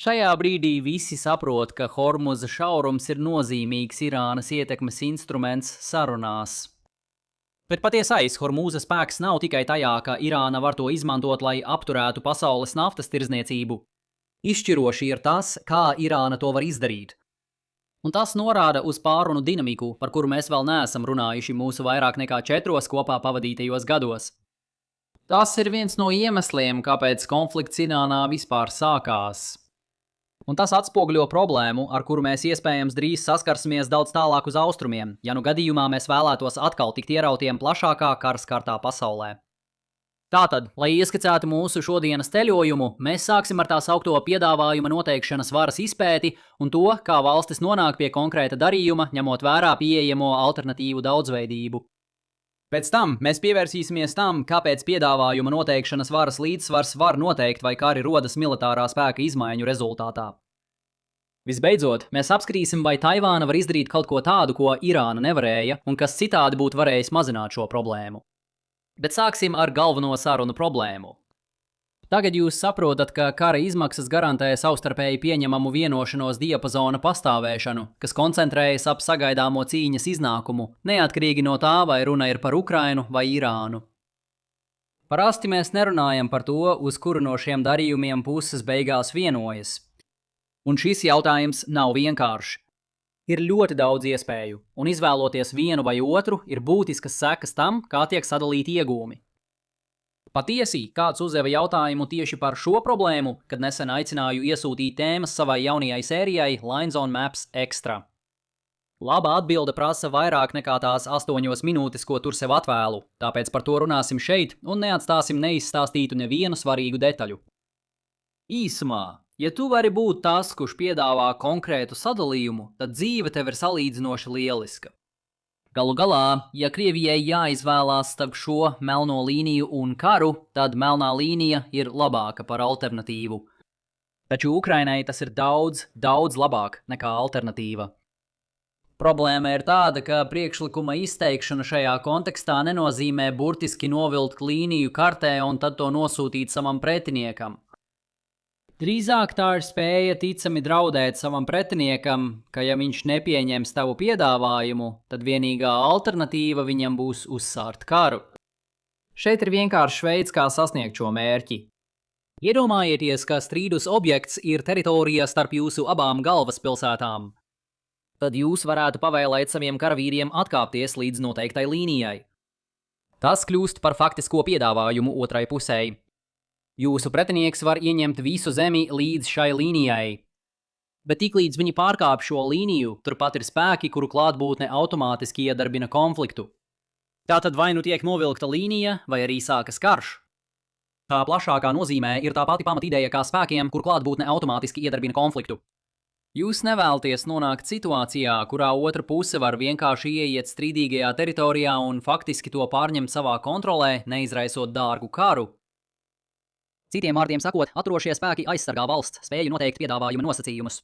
Šajā brīdī visi saprot, ka Hormuza šaurums ir nozīmīgs Irānas ietekmes instruments sarunās. Bet patiesais Hormuza spēks nav tikai tajā, ka Irāna var to izmantot, lai apturētu pasaules naftas tirdzniecību. Izšķiroši ir tas, kā Irāna to var izdarīt. Un tas norāda uz pārunu dinamiku, par kuru mēs vēl neesam runājuši mūsu vairāk nekā 4 kopā pavadītajos gados. Tas ir viens no iemesliem, kāpēc konflikts Irānā vispār sākās. Un tas atspoguļo problēmu, ar kuru mēs iespējams drīz saskarsimies daudz tālāk uz austrumiem, ja nu gadījumā mēs vēlētos atkal tikt ierautiem plašākā kara skartā pasaulē. Tātad, lai ieskicētu mūsu šodienas ceļojumu, mēs sāksim ar tā saukto piedāvājuma noteikšanas varas izpēti un to, kā valstis nonāk pie konkrēta darījuma, ņemot vērā pieejamo alternatīvu daudzveidību. Pēc tam mēs pievērsīsimies tam, kāpēc piedāvājuma noteikšanas varas līdzsvars var noteikt, vai kari rodas militārā spēka izmaiņu rezultātā. Visbeidzot, mēs apskatīsim, vai Taivāna var izdarīt kaut ko tādu, ko Irāna nevarēja, un kas citādi būtu varējis mazināt šo problēmu. Bet sāksim ar galveno sarunu problēmu. Tagad jūs saprotat, ka kara izmaksas garantē savstarpēji pieņemamu vienošanos diapazona pastāvēšanu, kas koncentrējas ap sagaidāmo cīņas iznākumu, neatkarīgi no tā, vai runa ir par Ukrainu vai Irānu. Parasti mēs nerunājam par to, uz kuru no šiem darījumiem puses beigās vienojas. Un šis jautājums nav vienkāršs. Ir ļoti daudz iespēju, un izvēloties vienu vai otru ir būtiskas sekas tam, kā tiek sadalīti iegūmi. Patiesi, kāds uzdeva jautājumu tieši par šo problēmu, kad nesen aicināju iesūtīt tēmas savai jaunajai sērijai Lines on Maps Extra. Laba atbilde prasa vairāk nekā tās 8 minūtes, ko tur sev atvēlu, tāpēc par to runāsim šeit un neatstāsim neizstāstītu nevienu svarīgu detaļu. Īsumā, ja tu vari būt tas, kurš piedāvā konkrētu sadalījumu, tad dzīve tev ir salīdzinoši lieliska. Galu galā, ja Krievijai jāizvēlās starp šo melno līniju un karu, tad melnā līnija ir labāka par alternatīvu. Taču Ukrainai tas ir daudz, daudz labāk nekā alternatīva. Problēma ir tāda, ka priekšlikuma izteikšana šajā kontekstā nenozīmē burtiski novilkt līniju kartē un tad to nosūtīt savam pretiniekam. Drīzāk tā ir spēja ticami draudēt savam pretiniekam, ka ja viņš nepieņems tavu piedāvājumu, tad vienīgā alternatīva viņam būs uzsākt karu. Šeit ir vienkāršs veids, kā sasniegt šo mērķi. Iedomājieties, ka strīdus objekts ir teritorija starp jūsu abām galvaspilsētām. Tad jūs varētu pavēlēt saviem karavīriem atkāpties līdz noteiktai līnijai. Tas kļūst par faktisko piedāvājumu otrai pusei. Jūsu pretinieks var ieņemt visu zemi līdz šai līnijai. Bet tiklīdz viņi pārkāp šo līniju, turpat ir spēki, kuru klātbūtne automātiski iedarbina konfliktu. Tātad vai nu tiek novilkta līnija, vai arī sākas karš. Tā plašākā nozīmē ir tā pati pamatideja kā spēkiem, kur klātbūtne automātiski iedarbina konfliktu. Jūs nevēlaties nonākt situācijā, kurā otra puse var vienkārši ieiet strīdīgajā teritorijā un faktiski to pārņemt savā kontrolē, neizraisot dārgu karu. Citiem vārdiem sakot, atrošie spēki aizsargā valsts spēju noteikt piedāvājuma nosacījumus.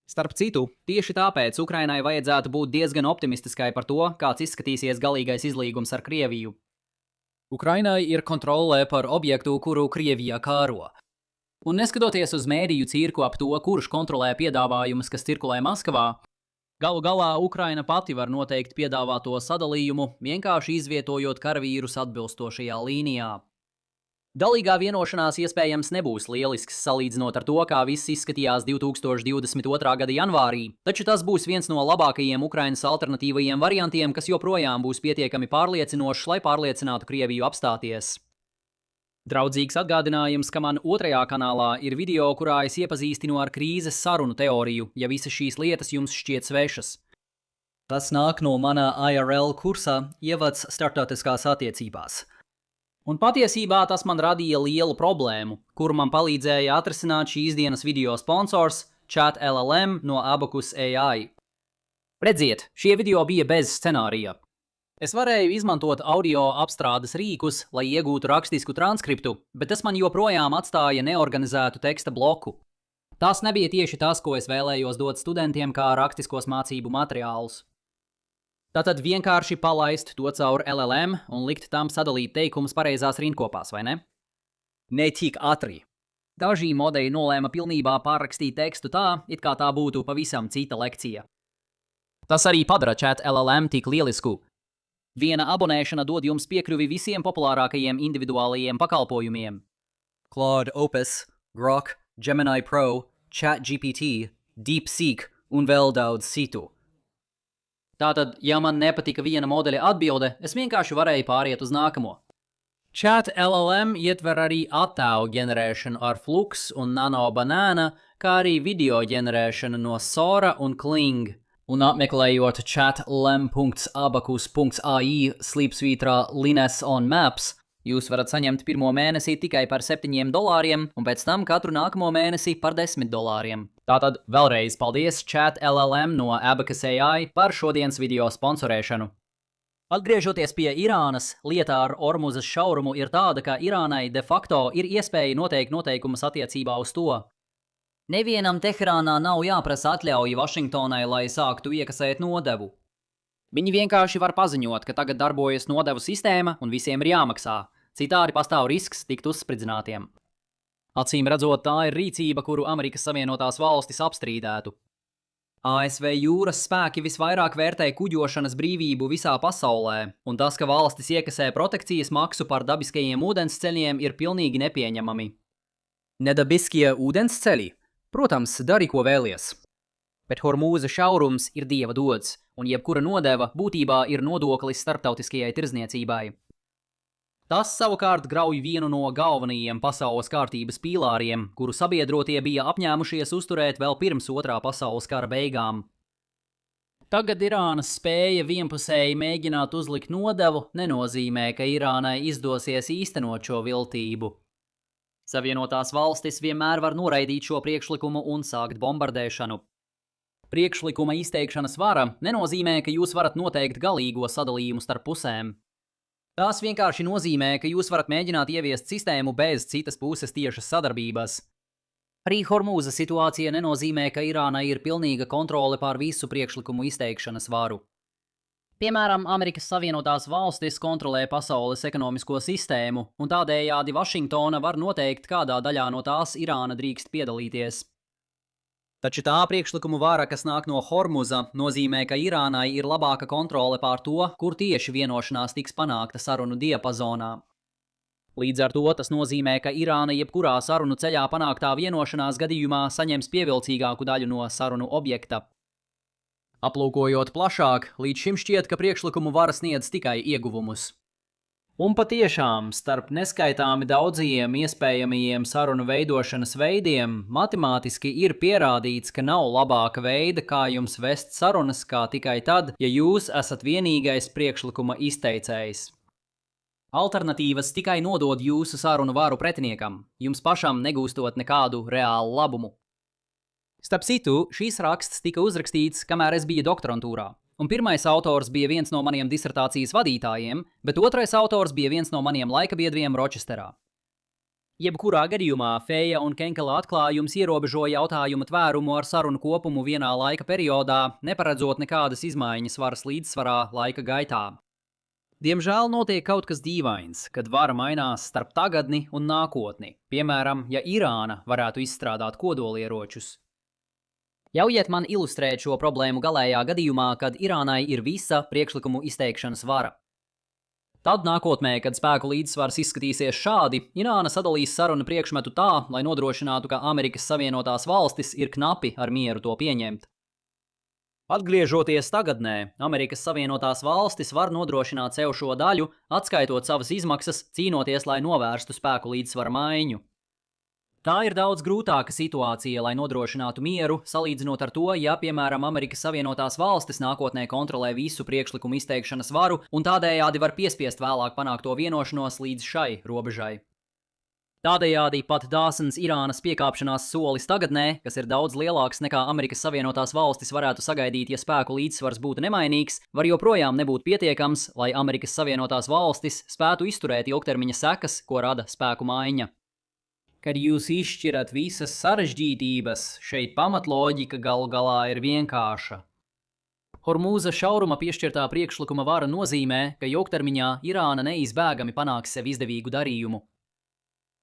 Starp citu, tieši tāpēc Ukrainai vajadzētu būt diezgan optimistiskai par to, kāds izskatīsies galīgais izlīgums ar Krieviju. Ukrainai ir kontrole par objektu, kuru Krievija kāro. Un neskatoties uz mēdīju cirku ap to, kurš kontrolē piedāvājumus, kas cirkulē Maskavā, galu galā Ukraina pati var noteikt piedāvāto sadalījumu, vienkārši izvietojot karavīrus atbilstošajā līnijā. Dalīgā vienošanās iespējams nebūs lielisks salīdzinot ar to, kā viss izskatījās 2022. gada janvārī, taču tas būs viens no labākajiem Ukrainas alternatīvajiem variantiem, kas joprojām būs pietiekami pārliecinošs, lai pārliecinātu Krieviju apstāties. Draudzīgs atgādinājums, ka man otrajā kanālā ir video, kurā es iepazīstinu ar krīzes sarunu teoriju, ja visas šīs lietas jums šķiet svešas. Tas nāk no mana IRL kursa Ievads starptautiskās attiecībās. Un patiesībā tas man radīja lielu problēmu, kuru man palīdzēja atrisināt šīs dienas video sponsors ChatLLM no Abacus AI. Redziet, šie video bija bez scenārija. Es varēju izmantot audio apstrādes rīkus, lai iegūtu rakstisku transkriptu, bet tas man joprojām atstāja neorganizētu teksta bloku. Tas nebija tieši tas, ko es vēlējos dot studentiem kā rakstiskos mācību materiālus. Tātad vienkārši palaist to caur LLM un likt tam sadalīt teikumus pareizās rindkopās, vai ne? Ne tik ātri. Daži modeļi nolēma pilnībā pārrakstīt tekstu tā, it kā tā būtu pavisam cita lekcija. Tas arī padara ChatLLM tik lielisku. Viena abonēšana dod jums piekļuvi visiem populārākajiem individuālajiem pakalpojumiem. Claude Opus, Grok, Gemini Pro, ChatGPT, DeepSeek un vēl daudz citu. Tātad, ja man nepatika viena modeļa atbilde, es vienkārši varēju pāriet uz nākamo. ChatLLM ietver arī attēlu ģenerēšanu ar Flux un Nano Banana, kā arī video ģenerēšanu no Sora un Kling. Un apmeklējot chatlem.abacus.ai/Linus on Maps, jūs varat saņemt pirmo mēnesi tikai par $7 un pēc tam katru nākamo mēnesi par $10. Tātad vēlreiz paldies ChatLLM no Abacus AI par šodienas video sponsorēšanu. Atgriežoties pie Irānas, lieta ar Ormuzas šaurumu ir tāda, ka Irānai de facto ir iespēja noteikt noteikumus attiecībā uz to. Nevienam Teherānā nav jāprasa atļauja Vašingtonai, lai sāktu iekasēt nodevu. Viņi vienkārši var paziņot, ka tagad darbojas nodevu sistēma un visiem ir jāmaksā, citādi pastāv risks tikt uzspridzinātiem. Acīm redzot, tā ir rīcība, kuru Amerikas Savienotās valstis apstrīdētu. ASV jūras spēki visvairāk vērtē kuģošanas brīvību visā pasaulē, un tas, ka valstis iekasē protekcijas maksu par dabiskajiem ūdensceļiem, ir pilnīgi nepieņemami. Nedabiskie ūdensceļi? Protams, dari, ko vēlies. Bet Hormūza šaurums ir dieva dots, un jebkura nodeva būtībā ir nodoklis starptautiskajai tirdzniecībai. Tas savukārt grauj vienu no galvenajiem pasaules kārtības pīlāriem, kuru sabiedrotie bija apņēmušies uzturēt vēl pirms Otrā pasaules kara beigām. Tagad Irānas spēja vienpusēji mēģināt uzlikt nodevu nenozīmē, ka Irānai izdosies īstenot šo viltību. Savienotās valstis vienmēr var noraidīt šo priekšlikumu un sākt bombardēšanu. Priekšlikuma izteikšanas vara nenozīmē, ka jūs varat noteikt galīgo sadalījumu starp pusēm. Tās vienkārši nozīmē, ka jūs varat mēģināt ieviest sistēmu bez citas puses tiešas sadarbības. Arī Hormūza situācija nenozīmē, ka Irānai ir pilnīga kontrole pār visu priekšlikumu izteikšanas varu. Piemēram, Amerikas Savienotās valstis kontrolē pasaules ekonomisko sistēmu, un tādējādi Vašingtona var noteikt, kādā daļā no tās Irāna drīkst piedalīties. Taču tā priekšlikumu vara, kas nāk no Hormuza, nozīmē, ka Irānai ir labāka kontrole pār to, kur tieši vienošanās tiks panākta sarunu diapazonā. Līdz ar to tas nozīmē, ka Irāna jebkurā sarunu ceļā panāktā vienošanās gadījumā saņems pievilcīgāku daļu no sarunu objekta. Aplūkojot plašāk, līdz šim šķiet, ka priekšlikumu vara sniedz tikai ieguvumus. Un patiešām, starp neskaitāmi daudzajiem iespējamajiem sarunu veidošanas veidiem, matemātiski ir pierādīts, ka nav labāka veida, kā jums vest sarunas, kā tikai tad, ja jūs esat vienīgais priekšlikuma izteicējs. Alternatīvas tikai nodod jūsu sarunu varu pretiniekam, jums pašam negūstot nekādu reālu labumu. Starp citu, šīs raksts tika uzrakstīts, kamēr es biju doktorantūrā. Un pirmais autors bija viens no maniem disertācijas vadītājiem, bet otrais autors bija viens no maniem laikabiedriem Ročesterā. Jebkurā gadījumā Feja un Kenkela atklājums ierobežoja jautājumu tvērumu ar sarunu kopumu vienā laika periodā, neparedzot nekādas izmaiņas varas līdzsvarā laika gaitā. Diemžēl notiek kaut kas dīvains, kad vara mainās starp tagadni un nākotni, piemēram, ja Irāna varētu izstrādāt kodolieročus. Ļaujiet man ilustrēt šo problēmu galējā gadījumā, kad Irānai ir visa priekšlikumu izteikšanas vara. Tad nākotnē, kad spēku līdzsvars izskatīsies šādi, Irāna sadalīs sarunu priekšmetu tā, lai nodrošinātu, ka Amerikas Savienotās valstis ir knapi ar mieru to pieņemt. Atgriežoties tagadnē, Amerikas Savienotās valstis var nodrošināt sev šo daļu, atskaitot savas izmaksas, cīnoties, lai novērstu spēku līdzsvara maiņu. Tā ir daudz grūtāka situācija, lai nodrošinātu mieru, salīdzinot ar to, ja, piemēram, Amerikas Savienotās valstis nākotnē kontrolē visu priekšlikumu izteikšanas varu un tādējādi var piespiest vēlāk panākto vienošanos līdz šai robežai. Tādējādi pat dāsns Irānas piekāpšanās solis tagadnē, kas ir daudz lielāks nekā Amerikas Savienotās valstis varētu sagaidīt, ja spēku līdzsvars būtu nemainīgs, var joprojām nebūt pietiekams, lai Amerikas Savienotās valstis spētu izturēt ilgtermiņa sekas, ko rada spēku maiņa. Kad jūs izšķirat visas sarežģītības, šeit pamatloģika galu galā ir vienkārša. Hormūza šauruma piešķirtā priekšlikuma vara nozīmē, ka ilgtermiņā Irāna neizbēgami panāks sev izdevīgu darījumu.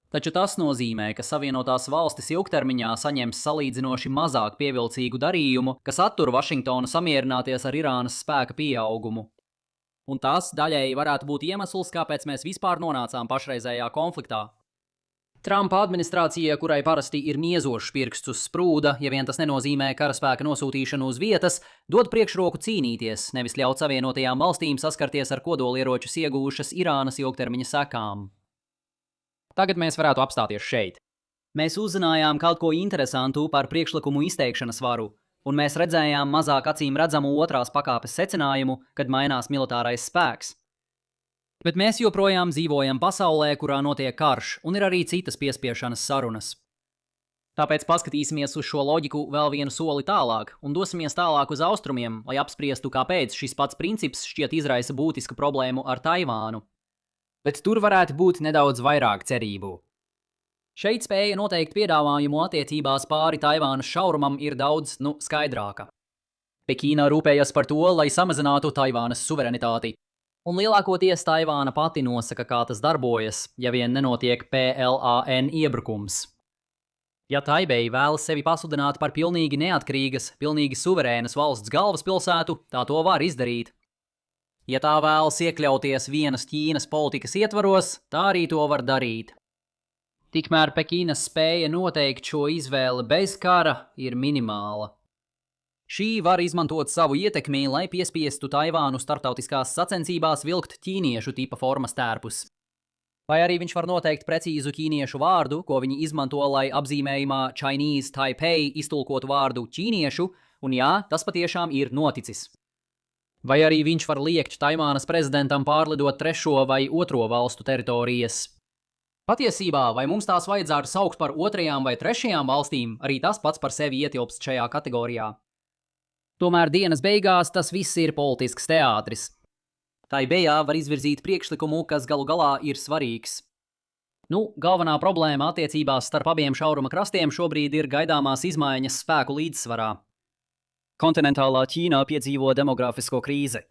Taču tas nozīmē, ka Savienotās valstis ilgtermiņā saņems salīdzinoši mazāk pievilcīgu darījumu, kas attur Vašingtonu samierināties ar Irānas spēka pieaugumu. Un tas daļēji varētu būt iemesls, kāpēc mēs vispār nonācām pašreizējā konfliktā. Trumpa administrācija, kurai parasti ir miezošs pirksts uz sprūda, ja vien tas nenozīmē karaspēka nosūtīšanu uz vietas, dod priekšroku cīnīties, nevis ļaut Savienotajām valstīm saskarties ar kodolieročus iegūšas Irānas ilgtermiņa sekām. Tagad mēs varētu apstāties šeit. Mēs uzzinājām kaut ko interesantu par priekšlikumu izteikšanas varu, un mēs redzējām mazāk acīm redzamu otrās pakāpes secinājumu, kad mainās militārais spēks. Bet mēs joprojām dzīvojam pasaulē, kurā notiek karš, un ir arī citas piespiešanas sarunas. Tāpēc paskatīsimies uz šo loģiku vēl vienu soli tālāk, un dosimies tālāk uz austrumiem, lai apspriestu, kāpēc šis pats princips šķiet izraisa būtisku problēmu ar Taivānu. Bet tur varētu būt nedaudz vairāk cerību. Šeit spēja noteikt piedāvājumu attiecībās pāri Taivānas šaurumam ir daudz, skaidrāka. Pekīna rūpējas par to, lai samazinātu Taivānas suverenitāti. Un lielākoties Taivāna pati nosaka, kā tas darbojas, ja vien nenotiek PLAN iebrukums. Ja Taibei vēlas sevi pasludināt par pilnīgi neatkarīgas, pilnīgi suverēnas valsts galvaspilsētu, tā to var izdarīt. Ja tā vēlas iekļauties vienas Ķīnas politikas ietvaros, tā arī to var darīt. Tikmēr Pekinas spēja noteikt šo izvēli bez kara ir minimāla. Šī var izmantot savu ietekmi, lai piespiestu Taivānu starptautiskās sacensībās vilkt ķīniešu tipa formas tērpus. Vai arī viņš var noteikt precīzu ķīniešu vārdu, ko viņi izmanto, lai apzīmējumā Chinese Taipei iztulkotu vārdu ķīniešu, un jā, tas patiešām ir noticis. Vai arī viņš var liekt Taivānas prezidentam pārlidot trešo vai otro valstu teritorijas. Patiesībā, vai mums tās vajadzētu saukt par otrajām vai trešajām valstīm, arī tas pats par sevi ietilpst šajā kategorijā. Tomēr dienas beigās tas viss ir politisks teātris. Taibejā var izvirzīt priekšlikumu, kas galu galā ir svarīgs. Galvenā problēma attiecībās starp abiem šauruma krastiem šobrīd ir gaidāmās izmaiņas spēku līdzsvarā. Kontinentālā Ķīnā piedzīvo demografisko krīzi.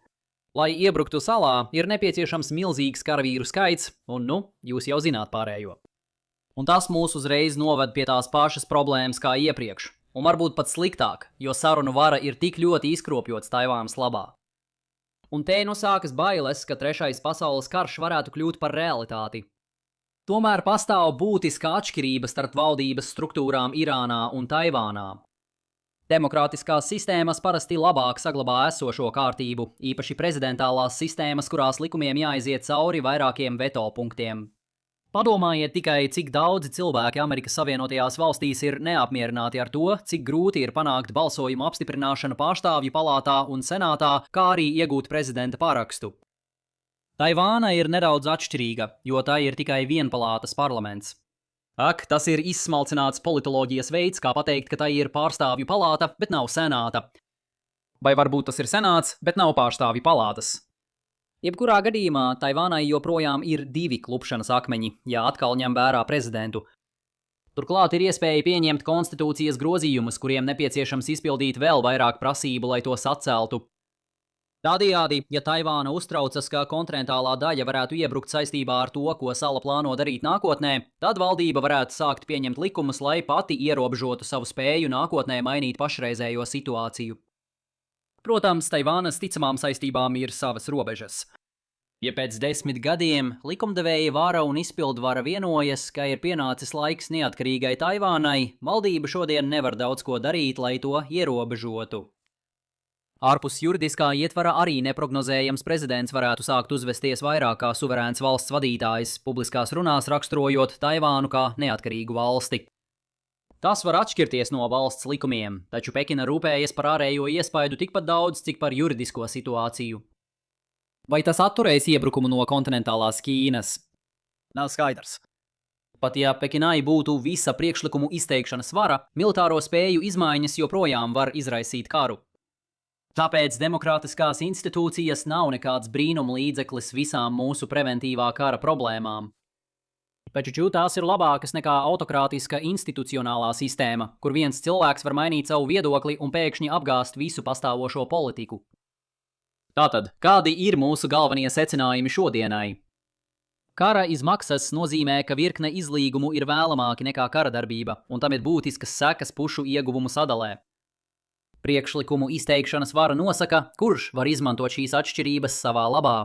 Lai iebruktu salā, ir nepieciešams milzīgs karavīru skaits, un jūs jau zināt pārējo. Un tas mūs uzreiz noved pie tās pašas problēmas kā iepriekš, un varbūt pat sliktāk, jo sarunu vara ir tik ļoti izkropļots Taivānas labā. Un te sākas bailes, ka trešais pasaules karš varētu kļūt par realitāti. Tomēr pastāv būtiska atšķirība starp valdības struktūrām Irānā un Taivānā. Demokrātiskās sistēmas parasti labāk saglabā esošo kārtību, īpaši prezidentālās sistēmas, kurās likumiem jāaiziet cauri vairākiem veto punktiem. Padomājiet tikai, cik daudzi cilvēki Amerikas Savienotajās valstīs ir neapmierināti ar to, cik grūti ir panākt balsojumu apstiprināšanu pārstāvju palātā un senātā, kā arī iegūt prezidenta parakstu. Taivāna ir nedaudz atšķirīga, jo tā ir tikai vienpalātas parlaments. Ak, tas ir izsmalcināts politoloģijas veids, kā pateikt, ka tai ir pārstāvju palāta, bet nav senāta. Vai varbūt tas ir senāts, bet nav pārstāvju palātas. Jebkurā gadījumā Taivānai joprojām ir 2 klupšanas akmeņi, ja atkal ņem vērā prezidentu. Turklāt ir iespēja pieņemt konstitūcijas grozījumus, kuriem nepieciešams izpildīt vēl vairāk prasību, lai tos atceltu. Tādējādi, ja Taivāna uztraucas, ka kontinentālā daļa varētu iebrukt saistībā ar to, ko sala plāno darīt nākotnē, tad valdība varētu sākt pieņemt likumus, lai pati ierobežotu savu spēju nākotnē mainīt pašreizējo situāciju. Protams, Taivānas ticamām saistībām ir savas robežas. Ja pēc 10 gadiem likumdevēja vara un izpildvara vienojas, ka ir pienācis laiks neatkarīgai Taivānai, valdība šodien nevar daudz ko darīt, lai to ierobežotu. Ārpus juridiskā ietvara arī neprognozējams prezidents varētu sākt uzvesties vairāk kā suverēns valsts vadītājs, publiskās runās raksturojot Taivānu kā neatkarīgu valsti. Tas var atšķirties no valsts likumiem, taču Pekina rūpējas par ārējo iespaidu tikpat daudz, cik par juridisko situāciju. Vai tas atturēs iebrukumu no kontinentālās Ķīnas? Nav skaidrs. Pat ja Pekinai būtu visa priekšlikumu izteikšanas vara, militāro spēju izmaiņas joprojām var izraisīt karu. Tāpēc demokrātiskās institūcijas nav nekāds brīnuma līdzeklis visām mūsu preventīvā kara problēmām. Taču tās ir labākas nekā autokrātiska institucionālā sistēma, kur viens cilvēks var mainīt savu viedokli un pēkšņi apgāst visu pastāvošo politiku. Tātad, kādi ir mūsu galvenie secinājumi šodienai? Kara izmaksas nozīmē, ka virkne izlīgumu ir vēlamāki nekā kara darbība, un tam ir būtiskas sekas pušu ieguvumu sadalē. Priekšlikumu izteikšanas vara nosaka, kurš var izmantot šīs atšķirības savā labā.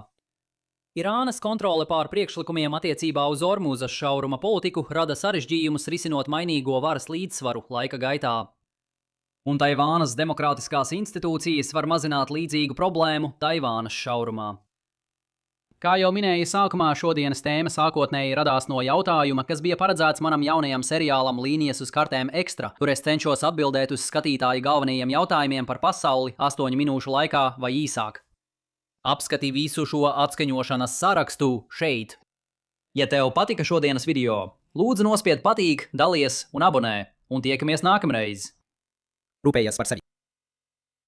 Irānas kontrole pār priekšlikumiem attiecībā uz Ormūzas šauruma politiku rada sarežģījumus risinot mainīgo varas līdzsvaru laika gaitā. Un Taivānas demokrātiskās institūcijas var mazināt līdzīgu problēmu Taivānas šaurumā. Kā jau minēju sākumā, šodienas tēma sākotnēji radās no jautājuma, kas bija paredzēts manam jaunajam seriālam Līnijas uz kartēm ekstra, kur es cenšos atbildēt uz skatītāju galvenajiem jautājumiem par pasauli 8 minūšu laikā vai īsāk. Apskati visu šo atskaņošanas sarakstu šeit. Ja tev patika šodienas video, lūdzu nospied patīk, dalies un abonē, un tiekamies nākamreiz. Rūpējies par sevi!